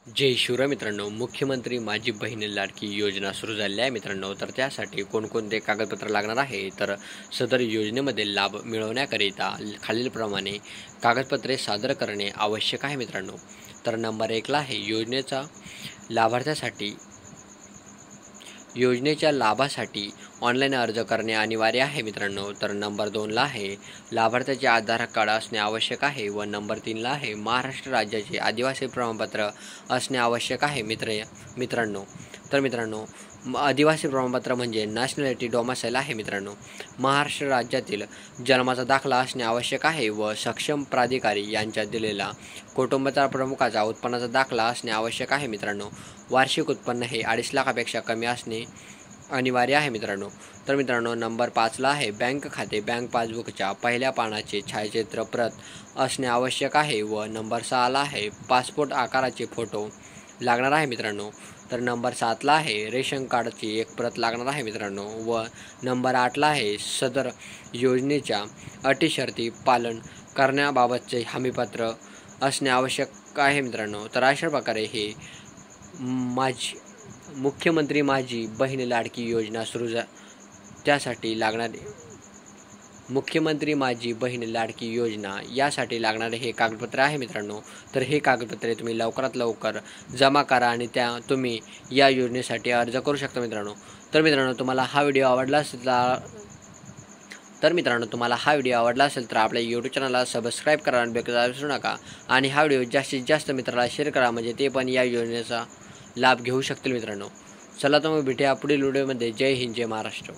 जय शिवराय मित्रांनो, मुख्यमंत्री माझी बहीण लाडकी योजना सुरू झाली आहे मित्रांनो. तर त्यासाठी कोणकोणते कागदपत्र लागणार आहे, तर सदर योजनेमध्ये लाभ मिळवण्याकरिता खालीलप्रमाणे कागदपत्रे सादर करणे आवश्यक आहे मित्रांनो. तर नंबर 1ला आहे योजनेच्या लाभासाठी ऑनलाईन अर्ज करणे अनिवार्य आहे मित्रांनो. तर नंबर 2ला आहे लाभार्थ्याचे आधार कार्ड असणे आवश्यक आहे व नंबर 3ला आहे महाराष्ट्र राज्याचे आदिवासी प्रमाणपत्र असणे आवश्यक आहे मित्रांनो. तर मित्रांनो, आदिवासी प्रमाणपत्र म्हणजे नॅशनॅलिटी डोमिसाईल आहे मित्रांनो. महाराष्ट्र राज्यातील जन्माचा दाखला असणे आवश्यक आहे व सक्षम प्राधिकारी यांच्या दिलेला कुटुंबाचा प्रमुखाचा उत्पन्नाचा दाखला असणे आवश्यक आहे मित्रांनो. वार्षिक उत्पन्न हे 2.5 लाखापेक्षा कमी असणे अनिवार्य आहे मित्रांनो. तर मित्रांनो, नंबर 5ला आहे बँक पासबुकच्या पहिल्या पानाचे छायाचित्र प्रत असणे आवश्यक आहे व नंबर 6ला आहे पासपोर्ट आकाराचे फोटो लागणार आहे मित्रांनो. तर नंबर 7ला आहे रेशन कार्डची एक प्रत लागणार आहे मित्रांनो व नंबर 8ला आहे सदर योजनेच्या अटी शर्ती पालन करण्याबाबतचे हमीपत्र असणे आवश्यक आहे मित्रांनो. तर अशा प्रकारे हे मुख्यमंत्री माझी बहीण लाडकी योजना त्यासाठी लागणारे मुख्यमंत्री माझी बहीण लाडकी योजना यासाठी लागणारे हे कागदपत्र आहे मित्रांनो. तर हे कागदपत्रे तुम्ही लवकरात लवकर जमा करा आणि तुम्ही या योजनेसाठी अर्ज करू शकता मित्रांनो. तर मित्रांनो, तुम्हाला हा व्हिडिओ आवडला असेल तर आपल्या यूट्यूब चॅनलला सबस्क्राईब करा आणि बेल विसरू नका. आणि हा व्हिडिओ जास्तीत जास्त मित्राला शेअर करा, म्हणजे ते पण या योजनेचा लाभ घेऊ शकतील मित्रांनो. चला तर मग भेटूया पुढील व्हिडिओमध्ये. जय हिंद, जय महाराष्ट्र.